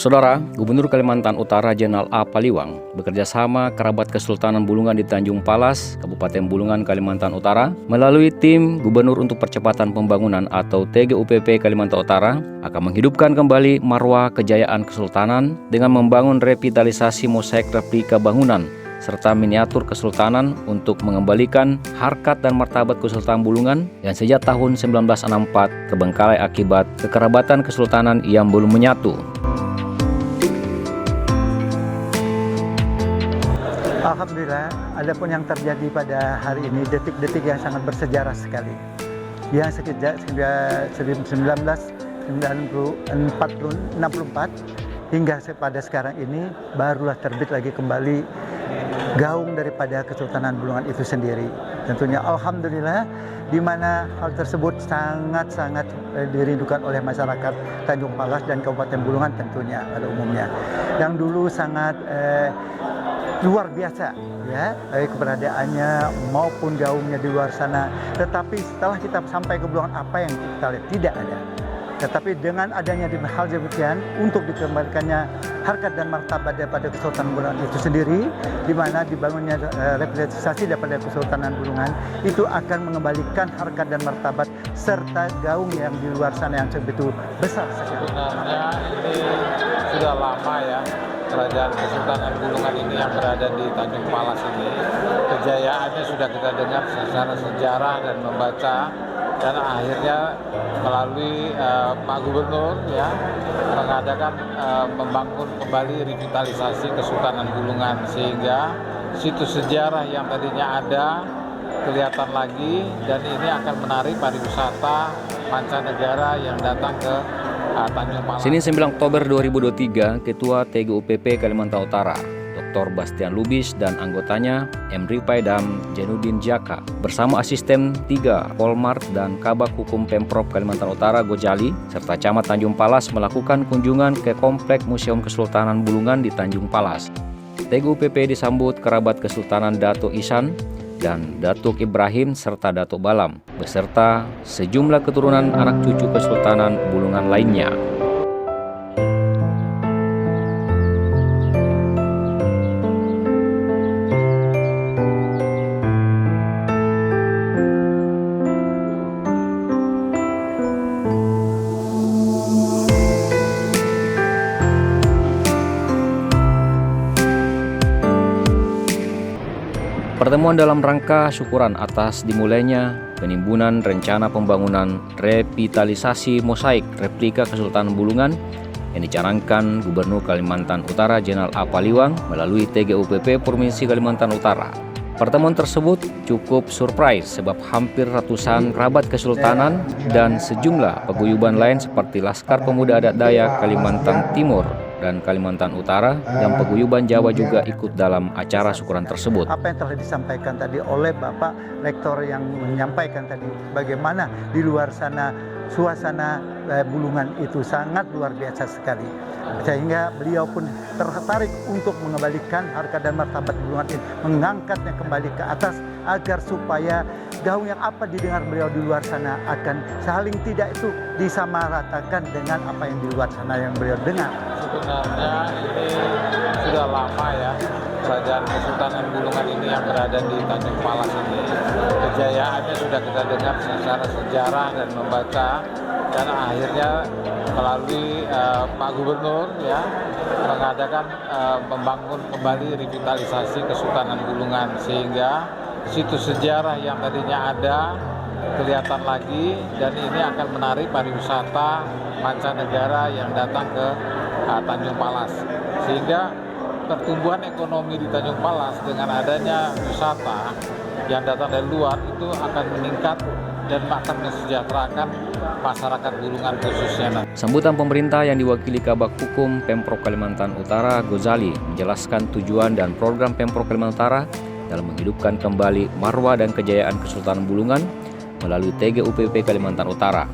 Saudara, Gubernur Kalimantan Utara Jenderal A. Paliwang bekerja sama kerabat Kesultanan Bulungan di Tanjung Palas, Kabupaten Bulungan, Kalimantan Utara, melalui tim Gubernur untuk Percepatan Pembangunan atau TGUPP Kalimantan Utara akan menghidupkan kembali marwah kejayaan Kesultanan dengan membangun revitalisasi mosaik replika bangunan serta miniatur kesultanan untuk mengembalikan harkat dan martabat Kesultanan Bulungan yang sejak tahun 1964 terbengkalai akibat kekerabatan kesultanan yang belum menyatu. Alhamdulillah, adapun yang terjadi pada hari ini detik-detik yang sangat bersejarah sekali. Yang sejak 1964 hingga pada sekarang ini barulah terbit lagi kembali gaung daripada Kesultanan Bulungan itu sendiri. Tentunya alhamdulillah, di mana hal tersebut sangat-sangat dirindukan oleh masyarakat Tanjung Palas dan Kabupaten Bulungan tentunya pada umumnya. Yang dulu sangat luar biasa ya, baik keberadaannya maupun gaungnya di luar sana. Tetapi setelah kita sampai ke Bulungan, apa yang kita lihat? Tidak ada. Tetapi dengan adanya di hal demikian, untuk dikembalikannya harkat dan martabat daripada Kesultanan Bulungan itu sendiri, di mana dibangunnya revitalisasi daripada Kesultanan Bulungan, itu akan mengembalikan harkat dan martabat serta gaung yang di luar sana yang sebegitu besar sekali. Sebenarnya ini sudah lama ya, Kerajaan Kesultanan Bulungan ini yang berada di Tanjung Palas ini, kejayaannya sudah kita dengar secara sejarah dan membaca, dan akhirnya melalui Pak Gubernur ya mengadakan membangun kembali revitalisasi Kesultanan Bulungan, sehingga situs sejarah yang tadinya ada kelihatan lagi, dan ini akan menarik pariwisata mancanegara yang datang ke Tanjung Palas. Senin 9 Oktober 2023, Ketua TGUPP Kalimantan Utara, Dr. Bastian Lubis dan anggotanya Emri Paidam Jenudin Jaka bersama asisten 3 Polmar dan Kabak Hukum Pemprov Kalimantan Utara Gojali serta Camat Tanjung Palas melakukan kunjungan ke Komplek Museum Kesultanan Bulungan di Tanjung Palas. TGUPP disambut kerabat Kesultanan Datuk Ihsan dan Datuk Ibrahim serta Datuk Balam beserta sejumlah keturunan anak cucu Kesultanan Bulungan lainnya. Pertemuan dalam rangka syukuran atas dimulainya penimbunan rencana pembangunan revitalisasi mosaik replika Kesultanan Bulungan yang dicanangkan Gubernur Kalimantan Utara Jenderal A. Paliwang melalui TGUPP Provinsi Kalimantan Utara. Pertemuan tersebut cukup surprise sebab hampir ratusan kerabat Kesultanan dan sejumlah paguyuban lain seperti Laskar Pemuda Adat Dayak Kalimantan Timur dan Kalimantan Utara dan paguyuban Jawa juga ikut dalam acara syukuran tersebut. Apa yang telah disampaikan tadi oleh Bapak Rektor yang menyampaikan tadi, bagaimana di luar sana suasana Bulungan itu sangat luar biasa sekali, sehingga beliau pun tertarik untuk mengembalikan harkat dan martabat Bulungan ini, mengangkatnya kembali ke atas agar supaya gaung yang apa didengar beliau di luar sana akan saling tidak itu disamaratakan dengan apa yang di luar sana yang beliau dengar. Sebenarnya ini sudah lama ya, Kerajaan Kesultanan Bulungan ini yang berada di Tanjung Palas ini, kejayaannya sudah kita dengar secara sejarah dan membaca, dan akhirnya melalui Pak Gubernur ya mengadakan membangun kembali revitalisasi Kesultanan Bulungan, sehingga situs sejarah yang tadinya ada kelihatan lagi, dan ini akan menarik pariwisata mancanegara yang datang ke Tanjung Palas, sehingga pertumbuhan ekonomi di Tanjung Palas dengan adanya wisata yang datang dari luar itu akan meningkat dan akan mensejahterakan masyarakat Bulungan khususnya. Sambutan pemerintah yang diwakili Kabak Hukum Pemprov Kalimantan Utara Gozali menjelaskan tujuan dan program Pemprov Kalimantan Utara dalam menghidupkan kembali marwah dan kejayaan Kesultanan Bulungan melalui TGUPP Kalimantan Utara.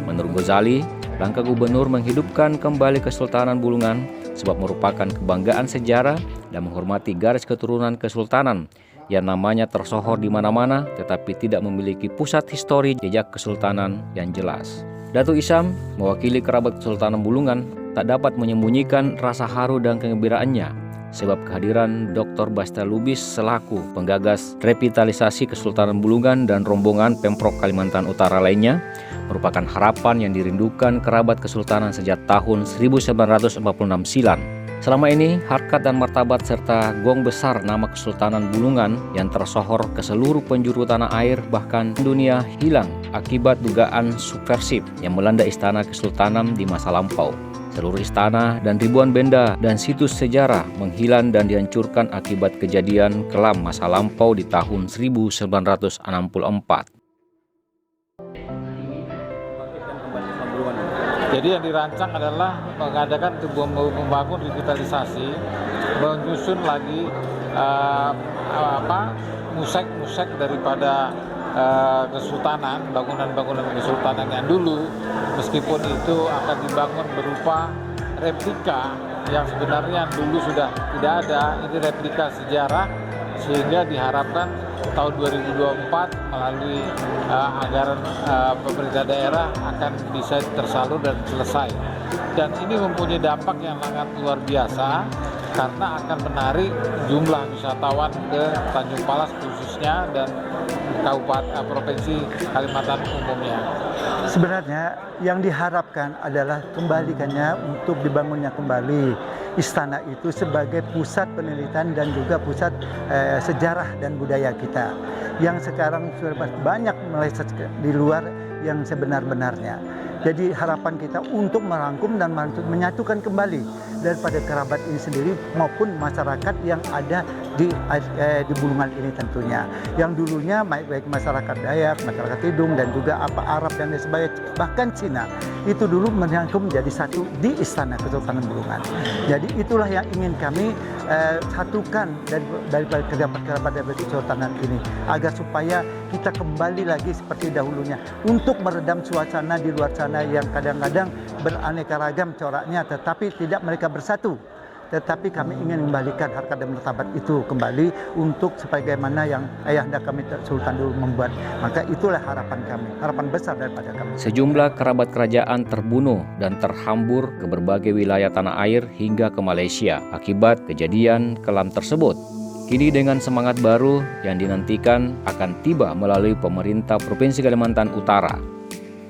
Menurut Gozali, langkah Gubernur menghidupkan kembali Kesultanan Bulungan sebab merupakan kebanggaan sejarah dan menghormati garis keturunan Kesultanan yang namanya tersohor di mana-mana tetapi tidak memiliki pusat histori jejak kesultanan yang jelas. Datuk Ihsan mewakili kerabat Kesultanan Bulungan tak dapat menyembunyikan rasa haru dan kegembiraannya sebab kehadiran Dr. Basta Lubis selaku penggagas revitalisasi Kesultanan Bulungan dan rombongan Pemprov Kalimantan Utara lainnya merupakan harapan yang dirindukan kerabat Kesultanan sejak tahun 1946 silam. Selama ini, harkat dan martabat serta gong besar nama Kesultanan Bulungan yang tersohor ke seluruh penjuru tanah air bahkan dunia hilang akibat dugaan subversif yang melanda istana Kesultanan di masa lampau. Seluruh istana dan ribuan benda dan situs sejarah menghilang dan dihancurkan akibat kejadian kelam masa lampau di tahun 1964. Jadi yang dirancang adalah mengadakan membangun revitalisasi, menyusun lagi musek-musek daripada kesultanan, bangunan-bangunan kesultanan yang dulu, meskipun itu akan dibangun berupa replika yang sebenarnya dulu sudah tidak ada, ini replika sejarah, sehingga diharapkan tahun 2024 melalui anggaran pemerintah daerah akan bisa tersalur dan selesai. Dan ini mempunyai dampak yang sangat luar biasa karena akan menarik jumlah wisatawan ke Tanjung Palas khususnya dan Kabupaten Provinsi Kalimantan umumnya. Sebenarnya yang diharapkan adalah kembalikannya untuk dibangunnya kembali istana itu sebagai pusat penelitian dan juga pusat sejarah dan budaya kita yang sekarang sudah banyak meleset di luar yang sebenar-benarnya. Jadi harapan kita untuk merangkum dan menyatukan kembali daripada kerabat ini sendiri maupun masyarakat yang ada di Bulungan ini tentunya. Yang dulunya baik masyarakat Dayak, masyarakat Tidung dan juga Arab dan sebagainya, bahkan Cina itu dulu merangkum menjadi satu di Istana Kesultanan Bulungan. Jadi itulah yang ingin kami satukan daripada kerabat-kerabat dari Kesultanan ini agar supaya kita kembali lagi seperti dahulunya untuk meredam suasana di luar sana yang kadang-kadang beraneka ragam coraknya tetapi tidak mereka bersatu. Tetapi kami ingin kembalikan harkat dan martabat itu kembali untuk sebagaimana yang ayahanda kami Sultan dulu membuat. Maka itulah harapan kami, harapan besar daripada kami. Sejumlah kerabat kerajaan terbunuh dan terhambur ke berbagai wilayah tanah air hingga ke Malaysia akibat kejadian kelam tersebut. Kini dengan semangat baru yang dinantikan akan tiba melalui pemerintah Provinsi Kalimantan Utara.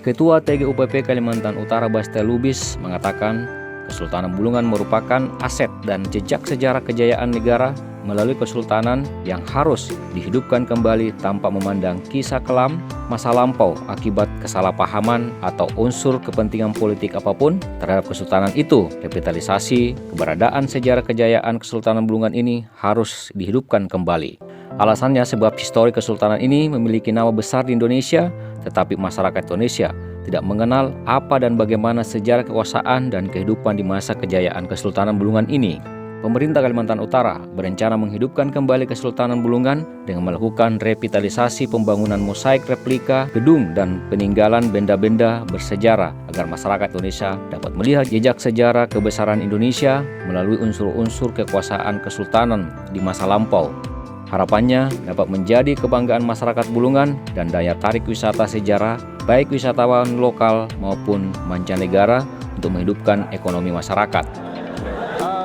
Ketua TGUPP Kalimantan Utara Basta Lubis mengatakan Kesultanan Bulungan merupakan aset dan jejak sejarah kejayaan negara melalui kesultanan yang harus dihidupkan kembali tanpa memandang kisah kelam masa lampau akibat kesalahpahaman atau unsur kepentingan politik apapun terhadap kesultanan itu. Revitalisasi keberadaan sejarah kejayaan Kesultanan Bulungan ini harus dihidupkan kembali. Alasannya sebab histori kesultanan ini memiliki nama besar di Indonesia, tetapi masyarakat Indonesia tidak mengenal apa dan bagaimana sejarah kekuasaan dan kehidupan di masa kejayaan Kesultanan Bulungan ini. Pemerintah Kalimantan Utara berencana menghidupkan kembali Kesultanan Bulungan dengan melakukan revitalisasi pembangunan mosaik replika gedung dan peninggalan benda-benda bersejarah agar masyarakat Indonesia dapat melihat jejak sejarah kebesaran Indonesia melalui unsur-unsur kekuasaan kesultanan di masa lampau. Harapannya dapat menjadi kebanggaan masyarakat Bulungan dan daya tarik wisata sejarah baik wisatawan lokal maupun mancanegara untuk menghidupkan ekonomi masyarakat.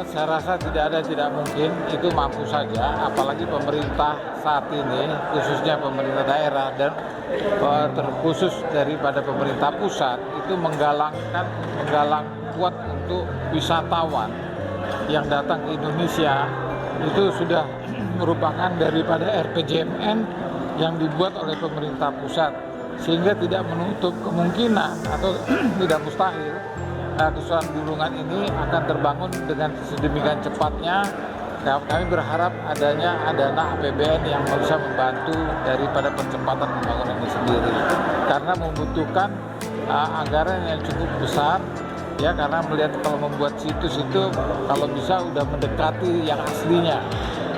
Saya rasa tidak mungkin, itu mampu saja, apalagi pemerintah saat ini, khususnya pemerintah daerah dan terkhusus daripada pemerintah pusat, itu menggalang kuat untuk wisatawan yang datang ke Indonesia. Itu sudah merupakan daripada RPJMN yang dibuat oleh pemerintah pusat, sehingga tidak menutup kemungkinan atau tidak mustahil Kesultanan Bulungan ini akan terbangun dengan sedemikian cepatnya. Kami berharap adanya dana APBN yang bisa membantu daripada percepatan pembangunan ini sendiri, karena membutuhkan anggaran yang cukup besar ya, karena melihat kalau membuat situs itu kalau bisa udah mendekati yang aslinya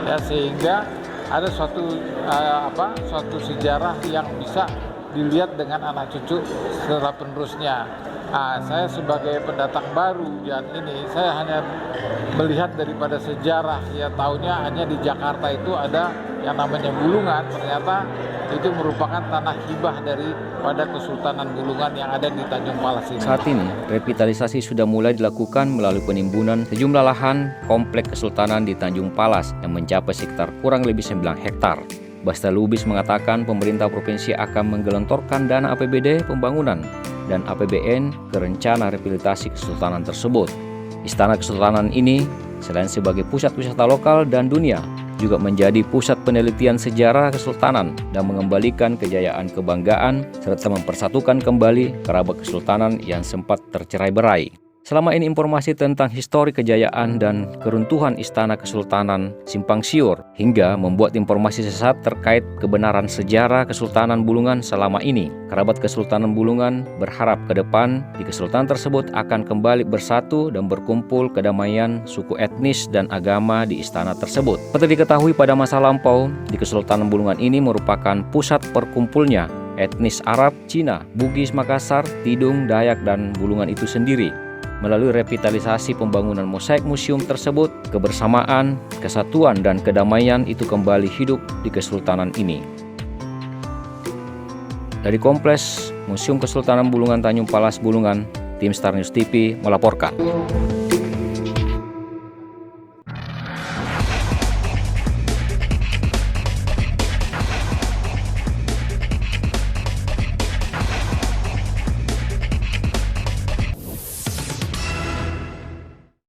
ya, sehingga ada suatu sejarah yang bisa dilihat dengan anak cucu setelah penerusnya. Saya sebagai pendatang baru dan ini, saya hanya melihat daripada sejarah, ya tahunya hanya di Jakarta itu ada yang namanya Bulungan, ternyata itu merupakan tanah hibah daripada Kesultanan Bulungan yang ada di Tanjung Palas ini. Saat ini, revitalisasi sudah mulai dilakukan melalui penimbunan sejumlah lahan komplek Kesultanan di Tanjung Palas yang mencapai sekitar kurang lebih 9 hektar. Basta Lubis mengatakan pemerintah provinsi akan menggelontorkan dana APBD pembangunan dan APBN ke rencana rehabilitasi kesultanan tersebut. Istana Kesultanan ini selain sebagai pusat wisata lokal dan dunia, juga menjadi pusat penelitian sejarah kesultanan dan mengembalikan kejayaan kebanggaan serta mempersatukan kembali kerabat kesultanan yang sempat tercerai-berai. Selama ini informasi tentang histori kejayaan dan keruntuhan Istana Kesultanan simpang siur hingga membuat informasi sesat terkait kebenaran sejarah Kesultanan Bulungan selama ini. Kerabat Kesultanan Bulungan berharap ke depan di kesultanan tersebut akan kembali bersatu dan berkumpul kedamaian suku etnis dan agama di istana tersebut. Seperti diketahui pada masa lampau, di Kesultanan Bulungan ini merupakan pusat perkumpulnya etnis Arab, Cina, Bugis, Makassar, Tidung, Dayak, dan Bulungan itu sendiri. Melalui revitalisasi pembangunan mosaik museum tersebut, kebersamaan, kesatuan, dan kedamaian itu kembali hidup di kesultanan ini. Dari Kompleks Museum Kesultanan Bulungan Tanjung Palas Bulungan, tim Star News TV melaporkan.